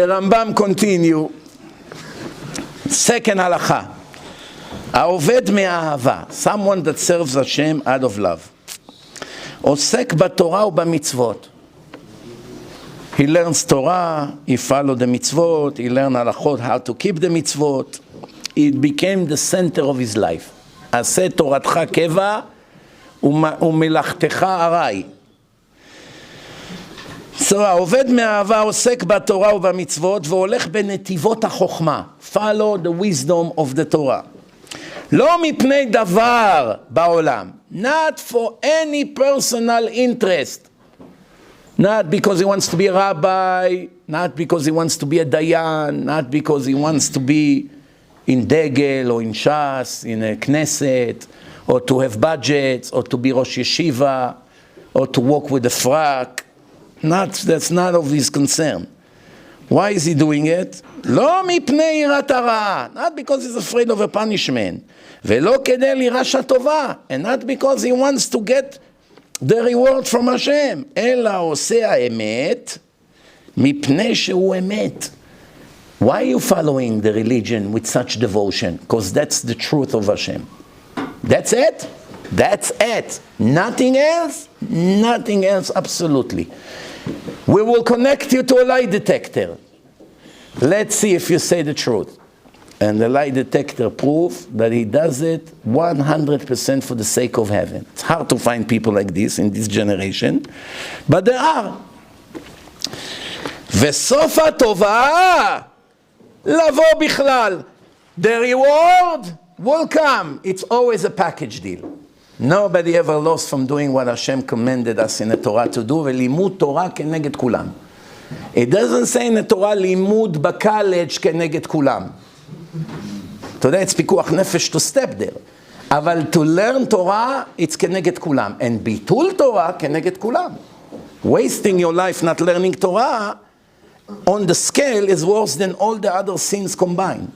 The Rambam continue. Second halacha. העובד מאהבה, someone that serves Hashem out of love. עוסק בתורה ובמצוות. He learns Torah, he follows the mitzvot, he learns halachot, how to keep the mitzvot. It became the center of his life. עשה תורתך קבע ומלאכתך ארעי. So, העובד מאהבה עוסק בתורה ובמצוות והולך בנתיבות החוכמה. Follow the wisdom of the Torah. לא מפני דבר בעולם. Not for any personal interest. Not because he wants to be a rabbi, not because he wants to be a dayan, not because he wants to be in Degel or in Shas, in a Knesset, or to have budgets, or to be Rosh Yeshiva, or to walk with a frak. That's not of his concern. Why is he doing it? לא מפני יראת הרע, not because he's afraid of a punishment, ולא כדי לירש הטובה, and not because he wants to get the reward from Hashem, אלא עושה האמת מפני שהוא אמת. Why are you following the religion with such devotion? Because that's the truth of Hashem. That's it? That's it. Nothing else? Nothing else, absolutely. We will connect you to a lie detector. Let's see if you say the truth. And the lie detector proves that he does it 100% for the sake of heaven. It's hard to find people like this in this generation, but there are. וסוף הטובה לבוא בכלל. The reward will come. It's always a package deal. Nobody ever lost from doing what Hashem commanded us in the Torah to do, ולימוד תורה כנגד כולם. It doesn't say in the Torah לימוד בקולג' כנגד כולם. Today it's פיקוח נפש to step there. אבל to learn Torah, it's כנגד כולם. And ביטול תורה כנגד כולם. Wasting your life not learning Torah on the scale is worse than all the other sins combined.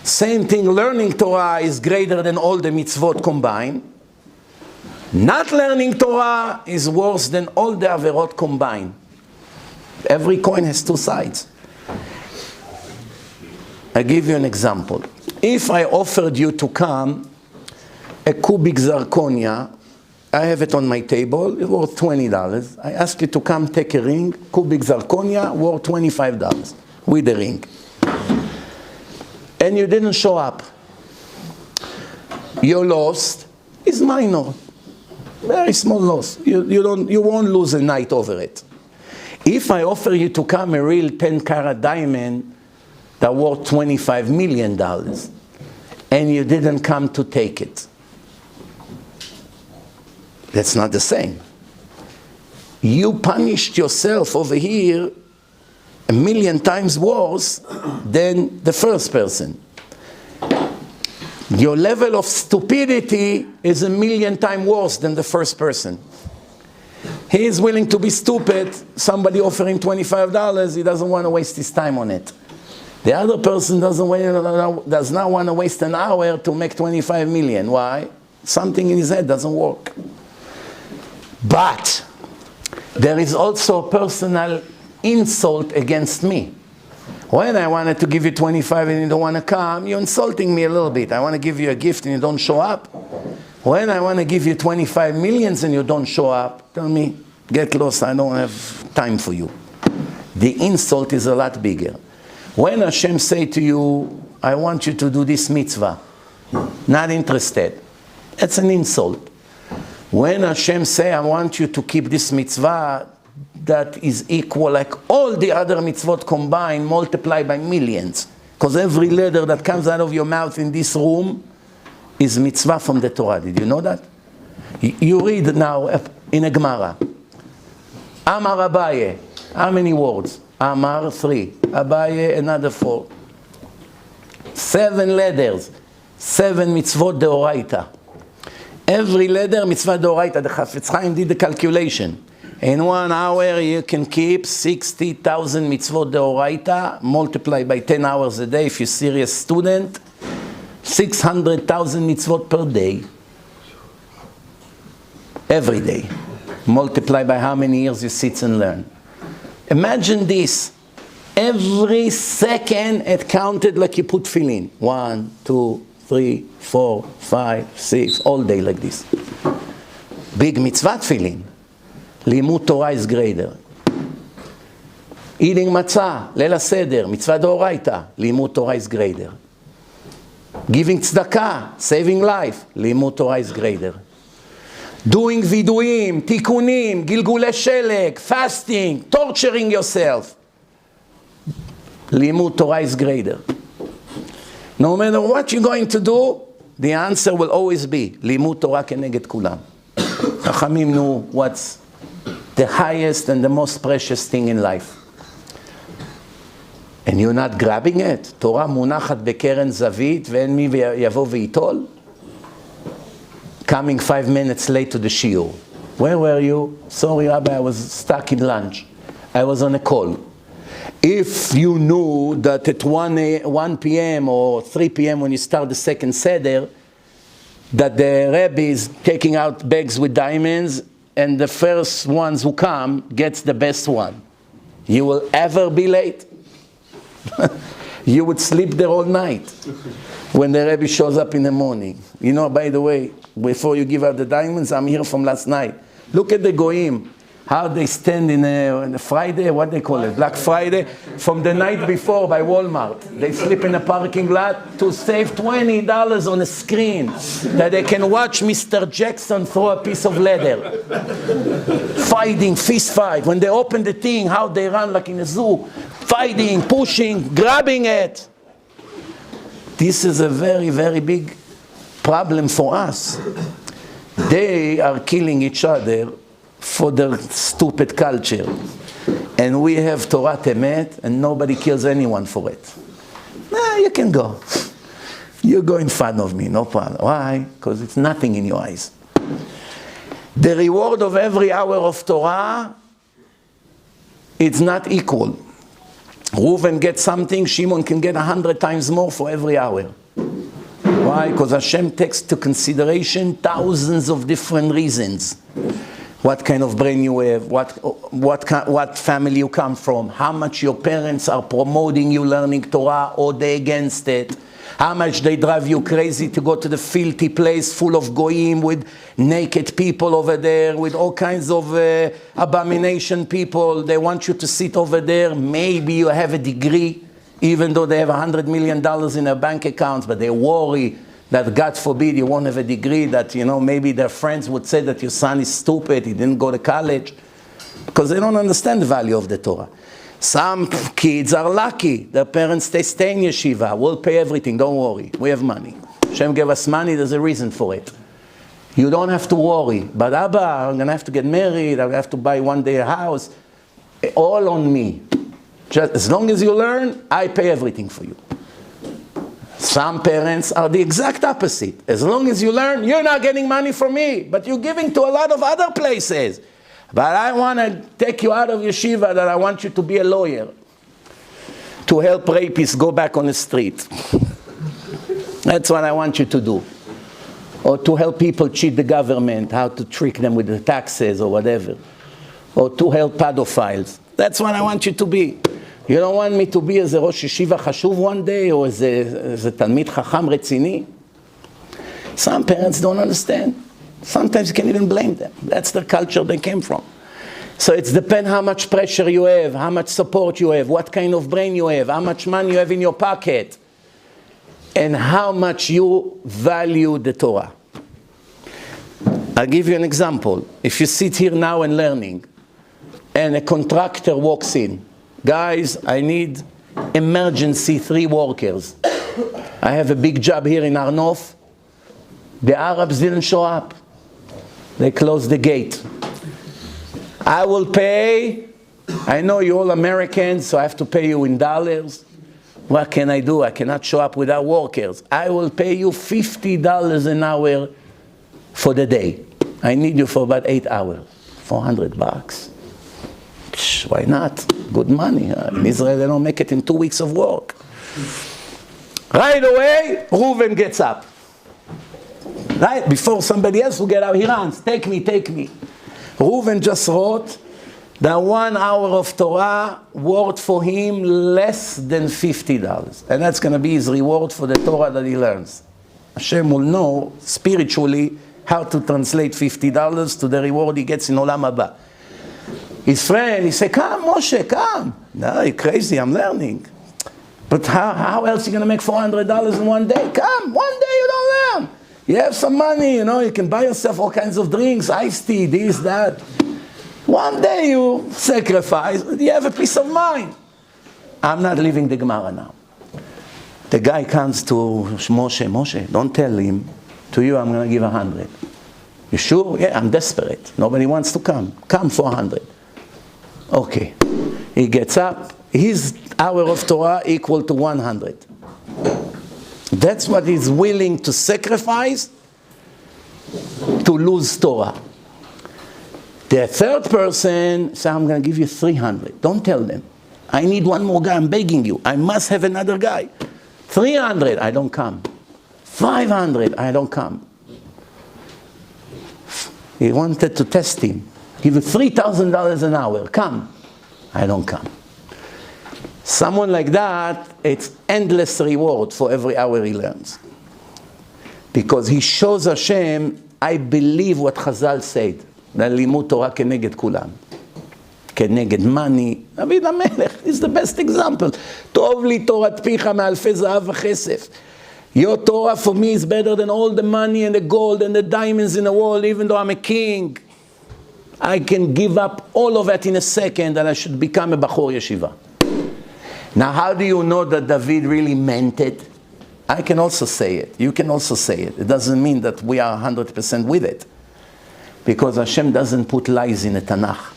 Same thing, learning Torah is greater than all the mitzvot combined. Not learning Torah is worse than all the averot combined. Every coin has two sides. I give you an example. If I offered you to come a cubic zirconia, I have it on my table, it's worth $20. I ask you to come take a ring, cubic zirconia, worth $25 with the ring. And you didn't show up. Your loss is minor. Very small loss. You won't lose a night over it. If I offer you to come a real 10-carat diamond that worth $25 million, and you didn't come to take it, that's not the same. You punished yourself over here 1,000,000 times worse than the first person. Your level of stupidity is 1,000,000 times worse than the first person. He is willing to be stupid. Somebody offering $25, he doesn't want to waste his time on it. The other person does not want to waste an hour to make 25 million. Why? Something in his head doesn't work. But there is also a personal insult against me. When I wanted to give you 25 and you don't want to come, you're insulting me a little bit. I want to give you a gift and you don't show up. When I want to give you 25 millions and you don't show up, tell me, get lost, I don't have time for you. The insult is a lot bigger. When Hashem say to you, I want you to do this mitzvah, not interested, that's an insult. When Hashem say, I want you to keep this mitzvah, that is equal like all the other mitzvot combined, multiplied by millions. Because every letter that comes out of your mouth in this room is mitzvah from the Torah. Did you know that? You read now in a Gemara. Amar Abaye. How many words? Amar 3. Abaye another 4. 7 letters. 7 mitzvot deoraita. Every letter mitzvah deoraita. The Chafetz Chaim did the calculation. In 1 hour you can keep 60,000 mitzvot deoraita, multiplied by 10 hours a day if you're a serious student, 600,000 mitzvot per day. Every day. Multiplied by how many years you sit and learn. Imagine this. Every second it counted like you put tefillin. 1, 2, 3, 4, 5, 6, all day like this. Big mitzvah tefillin. Limud Torah is greater. Eating matzah, Leil HaSeder, mitzvah d'oraita, Limud Torah is greater. Giving tzedakah, saving life, Limud Torah is greater. Doing viduim, tikkunim, gilgulei shelek, fasting, torturing yourself, Limud Torah is greater. No matter what you're going to do, the answer will always be Limud Torah keneged kulam. Chachamim knew what's the highest and the most precious thing in life. And you're not grabbing it. Torah munachat bekeren zavit ve'en mi yavo ve'itol. Coming 5 minutes late to the shiur. Where were you? Sorry, Rabbi, I was stuck in lunch. I was on a call. If you knew that at 1 p.m. or 3 p.m. when you start the second seder, that the Rebbe is taking out bags with diamonds and the first ones who come gets the best one, you will ever be late? You would sleep there all night when the Rebbe shows up in the morning. You know, by the way, before you give out the diamonds, I'm here from last night. Look at the Goyim, how they stand in a Friday, what they call it, Black Friday, from the night before by Walmart. They sleep in a parking lot to save $20 on a screen that they can watch Mr. Jackson throw a piece of leather. Fighting, fist fight. When they open the thing, how they run like in a zoo. Fighting, pushing, grabbing it. This is a very, very big problem for us. They are killing each other for their stupid culture. And we have Torah Temet, and nobody kills anyone for it. Nah, you can go. You go in front of me, no problem. Why? Because it's nothing in your eyes. The reward of every hour of Torah, it's not equal. Reuven gets something, Shimon can get 100 times more for every hour. Why? Because Hashem takes into consideration thousands of different reasons. What kind of brain you have, what family you come from, how much your parents are promoting you learning Torah or they against it, how much they drive you crazy to go to the filthy place full of goyim with naked people over there, with all kinds of abomination people. They want you to sit over there. Maybe you have a degree, even though they have $100 million in their bank accounts, but they worry that God forbid you won't have a degree, that, you know, maybe their friends would say that your son is stupid, he didn't go to college, because they don't understand the value of the Torah. Some kids are lucky. Their parents stay in yeshiva. We'll pay everything, don't worry. We have money. Hashem gave us money, there's a reason for it. You don't have to worry. But Abba, I'm going to have to get married, I'm going to have to buy one day a house. All on me. Just as long as you learn, I pay everything for you. Some parents are the exact opposite. As long as you learn, you're not getting money from me, but you're giving to a lot of other places. But I want to take you out of yeshiva, that I want you to be a lawyer, to help rapists go back on the street. That's what I want you to do. Or to help people cheat the government, how to trick them with the taxes or whatever. Or to help pedophiles. That's what I want you to be. You don't want me to be as a Rosh Yeshiva Chashuv one day, or as a Talmid Chacham Retzini? Some parents don't understand. Sometimes you can't even blame them. That's the culture they came from. So it depends how much pressure you have, how much support you have, what kind of brain you have, how much money you have in your pocket, and how much you value the Torah. I'll give you an example. If you sit here now and learning, and a contractor walks in, guys, I need emergency 3 workers. I have a big job here in Arnof. The Arabs didn't show up. They closed the gate. I will pay. I know you're all Americans, so I have to pay you in dollars. What can I do? I cannot show up without workers. I will pay you $50 an hour for the day. I need you for about 8 hours. $400. Why not? Good money. In Israel, they don't make it in 2 weeks of work. Right away, Reuven gets up. Right? Before somebody else will get out, he runs. Take me, take me. Reuven just wrote that 1 hour of Torah worth for him less than $50. And that's going to be his reward for the Torah that he learns. Hashem will know spiritually how to translate $50 to the reward he gets in Olam Haba. His friend, he said, come Moshe, come. No, you're crazy, I'm learning. But how else are you going to make $400 in one day? Come, one day you don't learn. You have some money, you know, you can buy yourself all kinds of drinks, iced tea, this, that. One day you sacrifice, you have a peace of mind. I'm not leaving the Gemara now. The guy comes to Moshe, don't tell him, to you I'm going to give 100. You sure? Yeah, I'm desperate. Nobody wants to come. Come for 100. Okay. He gets up. His hour of Torah equal to 100. That's what he's willing to sacrifice to lose Torah. The third person says, I'm going to give you 300. Don't tell them. I need one more guy. I'm begging you. I must have another guy. 300, I don't come. 500, I don't come. He wanted to test him. Give you $3,000 an hour. Come. I don't come. Someone like that, it's endless reward for every hour he learns. Because he shows Hashem, I believe what Chazal said. לימוד תורה כנגד כולם. כנגד money. דוד המלך is the best example. טוב לי תורת פיך מאלפי זהב וכסף. Your Torah for me is better than all the money and the gold and the diamonds in the world, even though I'm a king. I can give up all of it in a second and I should become a Bachor Yeshiva. Now how do you know that David really meant it? I can also say it. You can also say it. It doesn't mean that we are 100% with it. Because Hashem doesn't put lies in the Tanakh.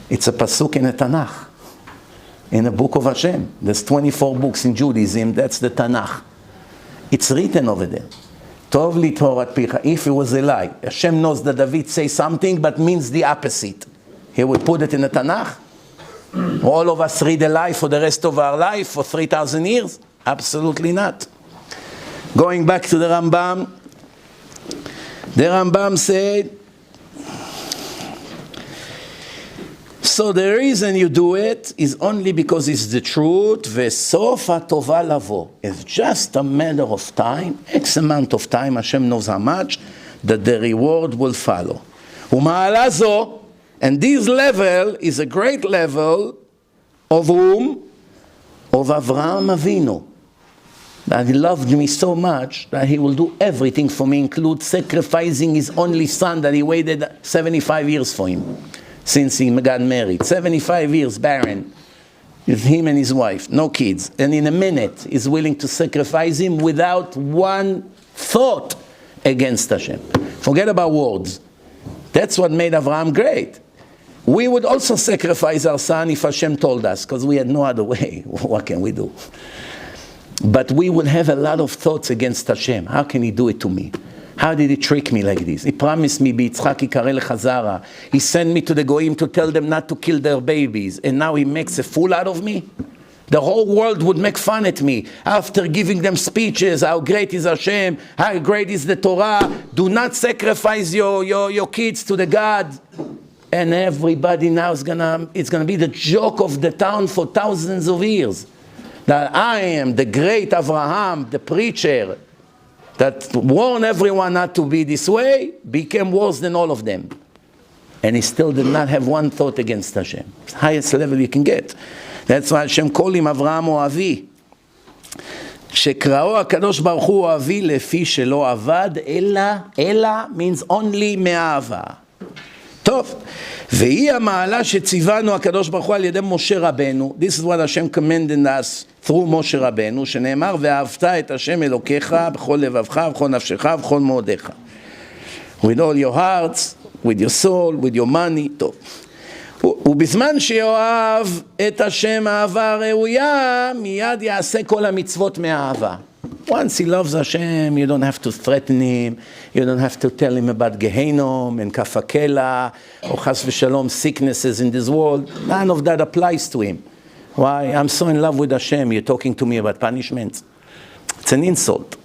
It's a pasuk in the Tanakh. In the book of Hashem. There's 24 books in Judaism. That's the Tanakh. It's written over there. Tov li Torat picha. If it was a lie, Hashem knows that David says something but means the opposite. He would put it in the Tanakh. All of us read a lie for the rest of our life for 3,000 years? Absolutely not. Going back to the Rambam. The Rambam said, so the reason you do it is only because it's the truth. Ve'sof ha'tova lavo. It's just a matter of time, X amount of time, Hashem knows how much, that the reward will follow. U'ma'ala zo, and this level is a great level of whom? Of Avraham Avinu. That he loved me so much that he will do everything for me, include sacrificing his only son that he waited 75 years for him, since he got married. 75 years barren, with him and his wife, no kids. And in a minute, he's willing to sacrifice him without one thought against Hashem. Forget about words. That's what made Avraham great. We would also sacrifice our son if Hashem told us, because we had no other way. What can we do? But we will have a lot of thoughts against Hashem. How can he do it to me? How did he trick me like this? He promised me, B'Yitzchak Yikareh Lechazara. He sent me to the Goyim to tell them not to kill their babies. And now he makes a fool out of me? The whole world would make fun at me after giving them speeches. How great is Hashem? How great is the Torah? Do not sacrifice your kids to the God. And everybody now it's gonna be the joke of the town for thousands of years. That I am the great Avraham, the preacher, that warned everyone not to be this way, became worse than all of them. And he still did not have one thought against Hashem. It's the highest level you can get. That's why Hashem called him Avraham Oavi. שקראו הקדוש ברוך הוא אוהבי לפי שלא עבד, אלא means only מאהבה. טוב, והיא המעלה שציוונו הקדוש ברוך הוא על ידי משה רבנו. This is what Hashem commanded us through משה רבנו, שנאמר, ואהבת את השם אלוקיך בכל לבבך, בכל נפשך, בכל מאודיך. With all your hearts, with your soul, with your money, טוב. ובזמן שיואב את השם אהבה ראויה, מיד יעשה כל המצוות מאהבה. Once he loves Hashem, you don't have to threaten him, you don't have to tell him about Gehenom and Kafakela, or Chas v'Shalom sicknesses in this world. None of that applies to him. Why? I'm so in love with Hashem, you're talking to me about punishment. It's an insult.